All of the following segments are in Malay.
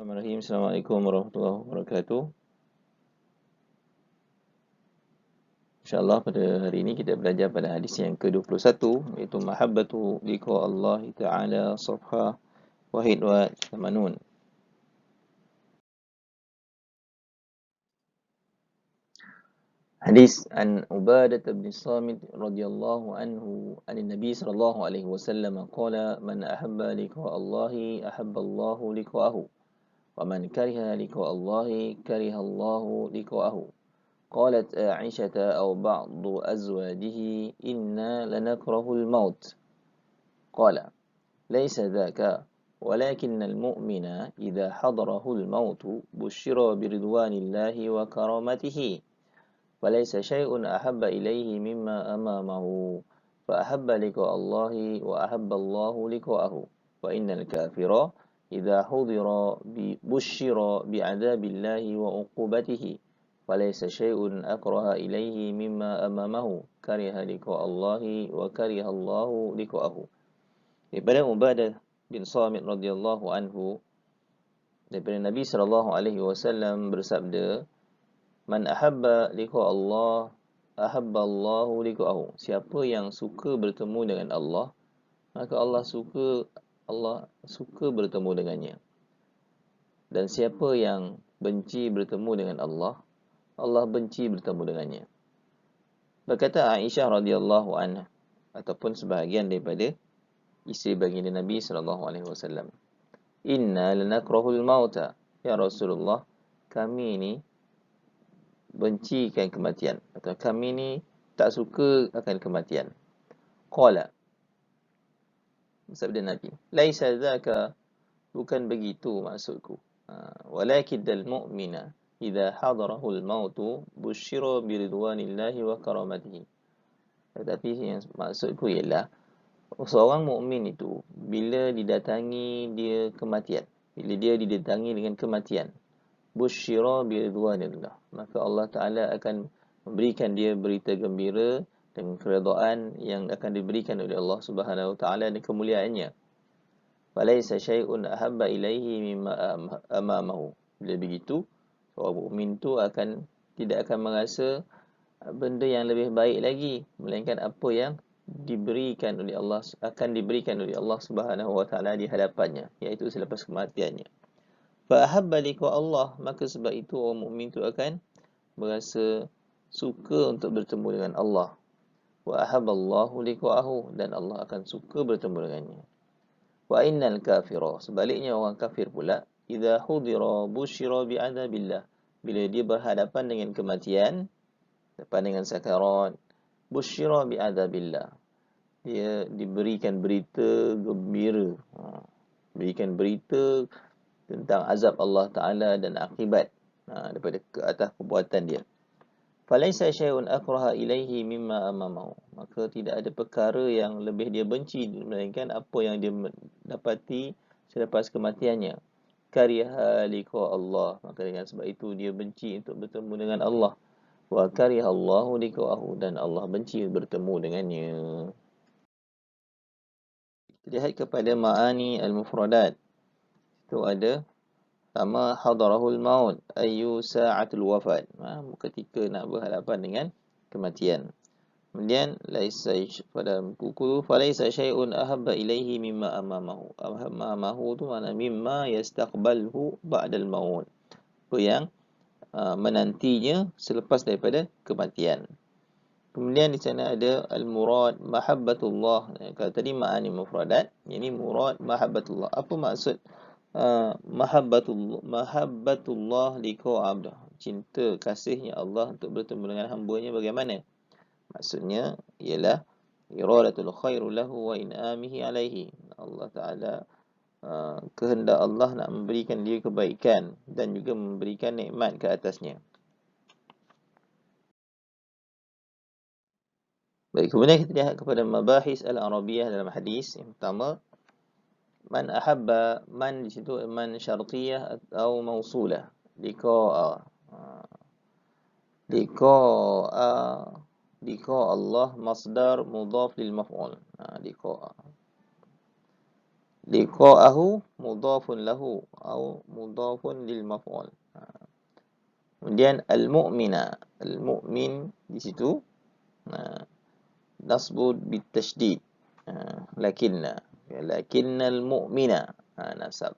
Bismillahirrahmanirrahim. Assalamualaikum warahmatullahi wabarakatuh. InsyaAllah pada hari ini kita belajar pada hadis yang ke-21, iaitu Mahabbatu liqa Allah Ta'ala Safha Wahid wa Tamanun. Hadis an Ubadah bin Samit radhiyallahu anhu an Nabi sallallahu alaihi wasallam qala man ahabba liqa Allah ahabba Allah liqa'ahu wa man kariha liqa Allah kariha Allah liqa'ahu. قالت عائشة أو بعض أزواجه إنا لنكره الموت قال ليس ذاك ولكن المؤمن إذا حضره الموت بشر برضوان الله وكرامته فليس شيء أحب إليه مما أمامه فأحب لقاء الله وأحب الله لقاءه وإن الكافر إذا حضر بشر بعذاب الله وعقوبته فليس شيء أكره إليه مما أمامه كره لقاء الله وكره الله لقاءه. Daripada Ubadah bin Samit radhiyallahu anhu, daripada Nabi sallallahu alaihi wasallam bersabda, man ahabba liqa Allah ahabba Allahu liqa'ahu. Siapa yang suka bertemu dengan Allah, maka Allah suka bertemu dengannya. Dan siapa yang benci bertemu dengan Allah, Allah benci bertemu dengannya. Berkata Aisyah radhiyallahu anha, ataupun sebahagian daripada isteri baginda Nabi sallallahu alaihi wasallam, inna lanakrahul mauta, ya Rasulullah, kami ni bencikan kematian, atau kami ni tak suka akan kematian. Qala, sabda Nabi, laisa dzaka, bukan begitu maksudku. Walakinnal mu'mina idza hadarahul mautu busyira biridwanillahi wa karamatihi. Tetapi yang maksudku ialah seorang mukmin itu bila didatangi dia kematian, bila dia didatangi dengan kematian, busyira biridwanillah, maka Allah Ta'ala akan memberikan dia berita gembira dengan keredaan yang akan diberikan oleh Allah Subhanahu Wa Ta'ala dan kemuliaannya. Falaisa syai'un ahabba ilaihi mimma amamahu. Bila begitu, seorang mukmin tu tidak akan merasa benda yang lebih baik lagi, melainkan apa yang akan diberikan oleh Allah Subhanahu Wa Ta'ala di hadapannya, iaitu selepas kematiannya. Fa ahabba liqa Allah, maka sebab itu orang mukmin tu akan merasa suka untuk bertemu dengan Allah. Wa ahabballahu liqa'ahu, dan Allah akan suka bertemu dengannya. Wa innal kafira, sebaliknya orang kafir pula, idza hudira busyira bi'adzabillah, bila dia berhadapan dengan kematian, depan dengan sakarat, busyira bi'adzabillah, dia diberikan berita gembira, berikan berita tentang azab Allah Ta'ala dan akibat daripada ke atas perbuatan dia. Falaisa syai'un akraha ilaihi mimma amamahu, maka tidak ada perkara yang lebih dia benci melainkan apa yang dia dapati selepas kematiannya. Kariha liqa Allah, maka dengan sebab itu dia benci untuk bertemu dengan Allah. Wa kariha Allahu liqa'ahu, dan Allah benci bertemu dengannya. Lihat kepada ma'ani al-mufradat. Itu ada sama hadarahul maut, ayu sa'atul wafat, ketika nak berhadapan dengan kematian. Kemudian laisa, pada buku falaisa syai'un ahabba ilaihi mimma amamahu. Amamahu tu makna mimma yastaqbalhu ba'dal maut, apa yang menantinya selepas daripada kematian. Kemudian di sana ada al-murad mahabbatullah. Kalau tadi ma'ani mufradat, ini murad mahabbatullah. Apa maksud mahabbatullah liqa abdah, cinta kasihnya Allah untuk bertemu dengan hamba-Nya bagaimana? Maksudnya ialah iradatul khairu lahu wa in'amihi alaihi. Allah Ta'ala kehendak Allah nak memberikan dia kebaikan dan juga memberikan nikmat ke atasnya. Baik, kemudian kita lihat kepada mabahis al-arabiyah dalam hadis. Yang pertama, man ahabba, man di situ man syartiyah atau mausulah. Liqa Allah masdar mudhaf lil maf'ul. Liqa. liqa'ahu mudhafun lahu atau mudhafun lil maf'ul. Kemudian al-mu'mina, al-mu'min di situ nasbu bitasydid. Lakinnal mu'mina nasab.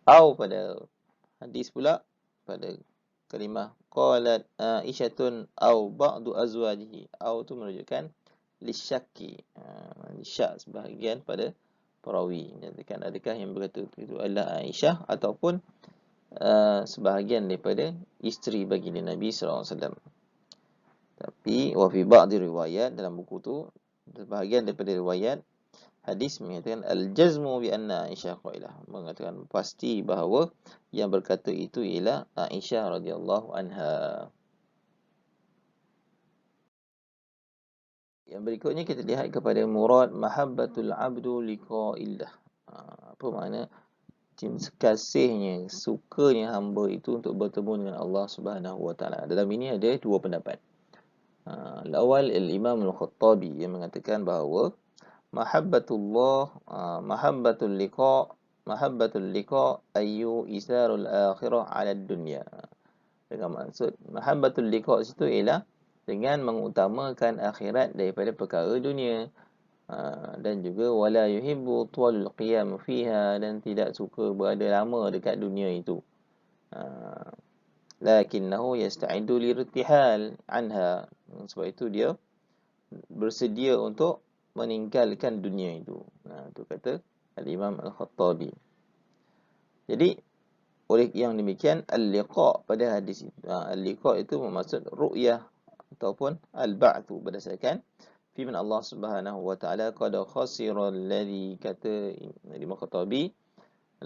Au pada hadis pula pada kalimah qalat Aisyatun au ba'du azwajihi. Au tu menunjukkan lisyakki. Syak sebahagian pada perawi. Nyatakan adakah yang berkata itu adalah Aisyah ataupun sebahagian daripada isteri baginda Nabi sallallahu alaihi wasallam. Tapi wa fi ba'd riwayat, dalam buku tu sebahagian daripada riwayat hadis mengatakan al-jazmu bi anna Aisyah qailah, mengatakan pasti bahawa yang berkata itu ialah Aisyah radhiyallahu anha. Yang berikutnya kita lihat kepada murad mahabbatul abdu liqa'illah. Apa makna kasihnya, sukanya hamba itu untuk bertemu dengan Allah Subhanahu wa taala. Dalam ini ada dua pendapat. Al-awwal al-Imam Al-Khattabi yang mengatakan bahawa mahabbatullah mahabbatul liqa ayu isarul akhirah 'ala dunya. Dengan maksud mahabbatul liqa situ ialah dengan mengutamakan akhirat daripada perkara dunia. Dan juga wala yuhibbu tuwalul qiyam fiha, dan tidak suka berada lama dekat dunia itu. Lakinnahu yasta'iddu lirtihal anha, sebab itu dia bersedia untuk meninggalkan dunia itu. Itu kata Al-Imam Al-Khattabi. Jadi oleh yang demikian al-liqa pada hadis itu, al-liqa itu bermaksud ru'yah ataupun al-ba'thu berdasarkan firman Allah Subhanahu wa taala, qad khasira alladhi, kata Imam Khattabi,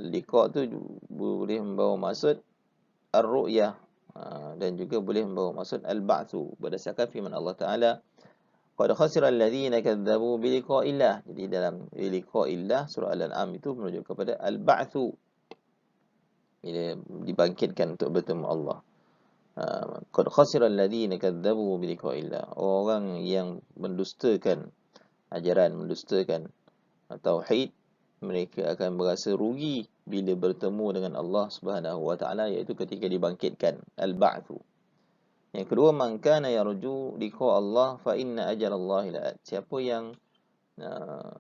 liqa tu boleh membawa maksud ar-ru'yah dan juga boleh membawa maksud al-ba'tsu berdasarkan firman Allah taala, qad khasira alladhina kadzdzabu bi liqa'illah. Jadi dalam liqa'illah surah Al-An'am itu merujuk kepada al-ba'tsu, bila dibangkitkan untuk bertemu Allah. Qad khasira alladhina kadzdzabu bi liqa'illah, orang yang mendustakan ajaran, mendustakan tauhid, mereka akan berasa rugi bila bertemu dengan Allah Subhanahu wa taala, iaitu ketika dibangkitkan, al-ba'tsu. Yang kedua, man kana yarju liqa Allah fa inna ajalallahi la'at. Siapa yang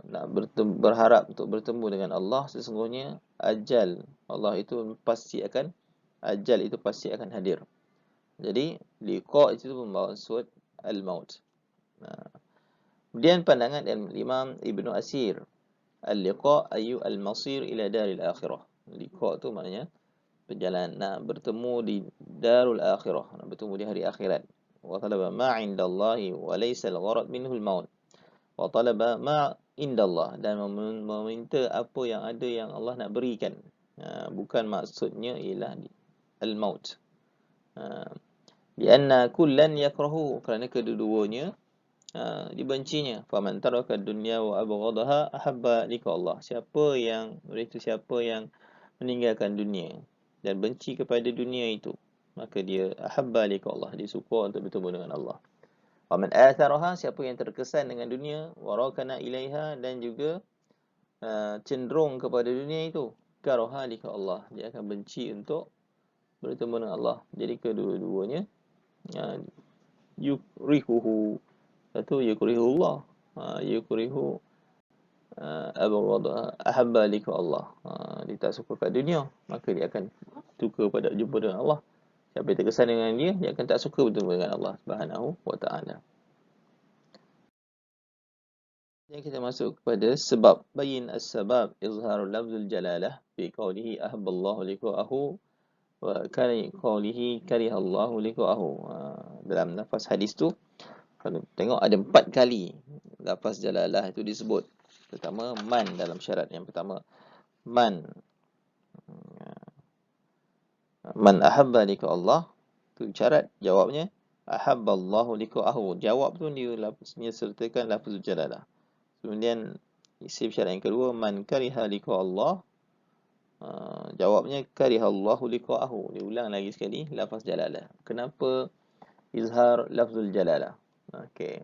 nak berharap untuk bertemu dengan Allah, sesungguhnya ajal Allah itu pasti akan hadir. Jadi liqa itu membawa maksud al-maut. Kemudian pandangan Imam Ibn Asir, al-liqa ayu al-masir ila daril akhirah. Liqa tu maknanya perjalanan, nak bertemu di darul akhirah, nak bertemu di hari akhirat. Wa talaba ma 'indallahi wa laysa al-gharad minhu al-maut. Wa talaba ma indallah, dan meminta apa yang ada yang Allah nak berikan. Bukan maksudnya ialah al-maut. Bi anna kullan yakrahu, kerana kedua-duanya dibencinya. Faman taraka dunya wa abghadaha ahabba liqa Allah. Siapa yang meninggalkan dunia dan benci kepada dunia itu, maka dia ahabba liqa Allah, dia suka untuk bertemu dengan Allah. Wa man atharaha, siapa yang terkesan dengan dunia, wa rakana ilaiha, dan juga cenderung kepada dunia itu, karaha liqa Allah, dia akan benci untuk bertemu dengan Allah. Jadi kedua-duanya yukrihuhu, satu yukrihullah, yukrihu ahabba liqa Allah. Dia tak suka kat dunia, maka dia akan suka pada jumpa dengan Allah. Siapa yang terkesan dengan dia akan tak suka bertemu dengan Allah Subhanahu wa taala. Yang kita masuk kepada sebab, bayin as-sabab izharul lafzul jalalah fi qawlihi ahabballahu liqa'ahu wa qawlihi karihallahu liqa'ahu. Dalam lafaz hadis tu, kalau tengok ada 4 kali lafaz jalalah itu disebut. Pertama, man dalam syarat. Yang pertama, man ahabba liqa Allah, tu syarat. Jawabnya ahabballahu liqa'ahu. Jawab tu dia sertakan lafaz jalalah. Kemudian isim syarat yang kedua, man kariha liqa Allah, jawabnya karihallahu liqa'ahu. Diulang lagi sekali lafaz jalalah. Kenapa izhar lafzul jalalah? Okey,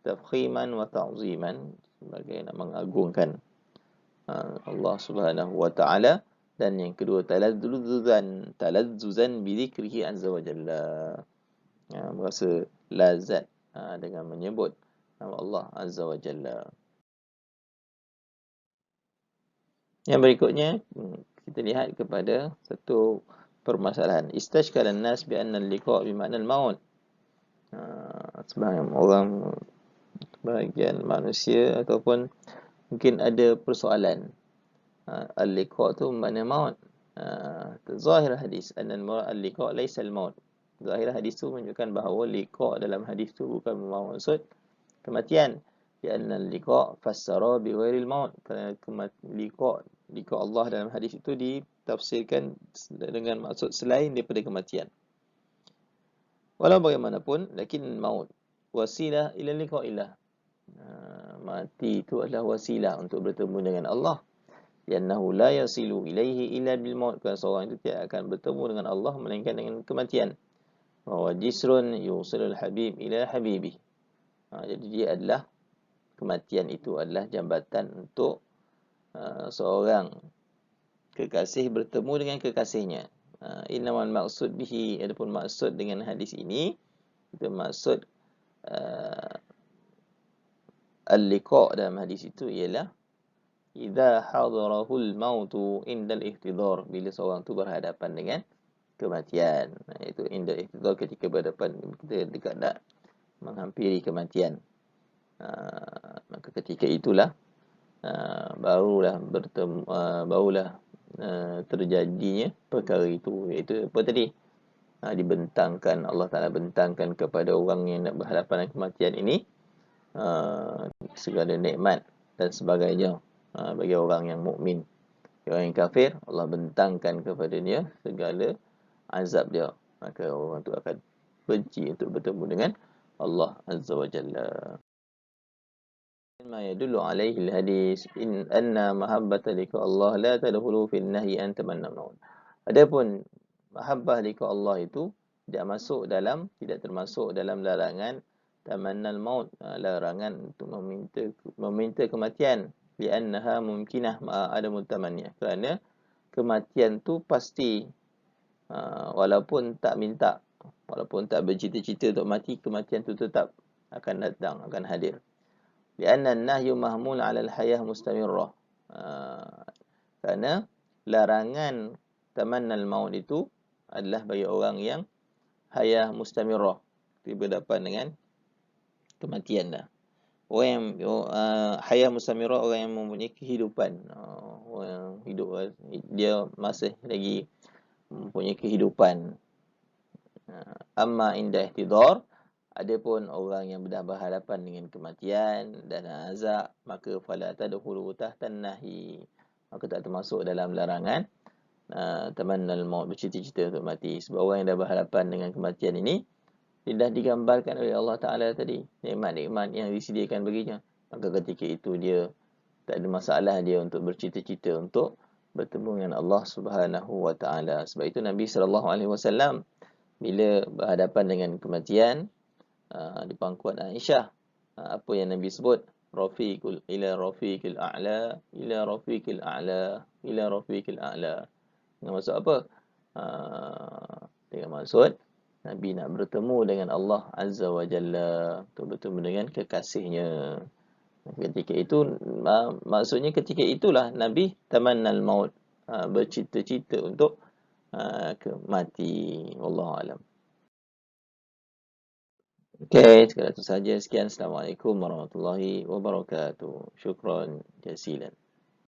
tafkhiman wa ta'ziman, sebagai nak mengagungkan. Allah Subhanahu wa taala, dan yang kedua talazzuzan bi dzikrihi azza wa jalla, merasa lazat dengan menyebut nama Allah azza wa jalla. Yang berikutnya kita lihat kepada satu permasalahan, istashkala an-nas bi anna al-liqa' bi ma'na al-maut. Sebahagian manusia ataupun mungkin ada persoalan, al-liqa' tu makna maut. Zahir hadis anna al-liqa' laysa al-maut. Zahir hadis tu menunjukkan bahawa liqa' dalam hadis tu bukan maksud kematian. Lianna al-liqa' fassara bi ghairi al-maut. Kerana liqa' Allah dalam hadis itu ditafsirkan dengan maksud selain daripada kematian. Walau bagaimanapun, lakin maut wasilah ila liqa'illah. Mati itu adalah wasilah untuk bertemu dengan Allah. Liannahu la yasilu ilaihi illa bil maut. Kerana seorang itu tidak akan bertemu dengan Allah melainkan dengan kematian. Wa jisrun yusilul habib ila habibi. Jadi dia adalah, kematian itu adalah jambatan untuk seorang kekasih bertemu dengan kekasihnya. Innamal maqsud bihi, adapun maksud dengan hadis ini, itu maksud al-liqa' dalam hadis itu ialah idza hadarahul mautu indal ihtidar, bila seorang tu berhadapan dengan kematian. Itu indal ihtidar, ketika berhadapan, kita dekat nak menghampiri kematian. Maka ketika itulah barulah terjadinya perkara itu, iaitu apa tadi? Dibentangkan, Allah Ta'ala bentangkan kepada orang yang nak berhadapan dengan kematian ini segala nikmat dan sebagainya. Bagi orang yang mukmin, orang yang kafir, Allah bentangkan kepadanya segala azab dia, maka orang itu akan benci untuk bertemu dengan Allah Azza wa Jalla. Ma yadullu alaihi al-hadis in anna mahabbata liqa Allah la tadkhulu fi an-nahyi an tamanna maut. Adapun mahabbah liqa Allah itu tidak termasuk dalam larangan tamannal maut, larangan untuk meminta kematian, li'annaha mumkinah ma'a adamut tamanniyah, kerana kematian tu pasti, walaupun tak bercita-cita untuk mati, kematian tu tetap akan datang, akan hadir. Lianna an-nahyu mahmul 'ala al-hayah mustamirrah. Kerana larangan tamannal maut itu adalah bagi orang yang hayah mustamirrah, berhadapan dengan kematian dah. Orang yang hayah mustamirrah, orang yang mempunyai kehidupan, orang yang hidup, dia masih lagi mempunyai kehidupan. Amma inda ihtidar, adapun orang yang dah berhadapan dengan kematian dan azab, maka fala tadkhulu tahtan nahi, maka tak termasuk dalam larangan tamannal maut, bercita-cita untuk mati. Sebab orang yang dah berhadapan dengan kematian ini, dia dah digambarkan oleh Allah Ta'ala tadi nikmat-nikmat yang disediakan baginya, maka ketika itu dia tak ada masalah dia untuk bercita-cita untuk bertemu dengan Allah Subhanahu wa Ta'ala. Sebab itu Nabi SAW bila berhadapan dengan kematian, di pangkuan Aisyah, apa yang Nabi sebut? Rafiqul ila rafiqil a'la, ila rafiqil a'la, ila rafiqil a'la. Dengan maksud apa? Dengan maksud Nabi nak bertemu dengan Allah Azza wa Jalla, untuk bertemu dengan kekasihnya. Ketika itu, maksudnya ketika itulah Nabi tamannal maut, bercita-cita untuk mati. Wallahu alam. Okey, sekadar itu saja. Sekian. Assalamualaikum warahmatullahi wabarakatuh. Syukran jasilan.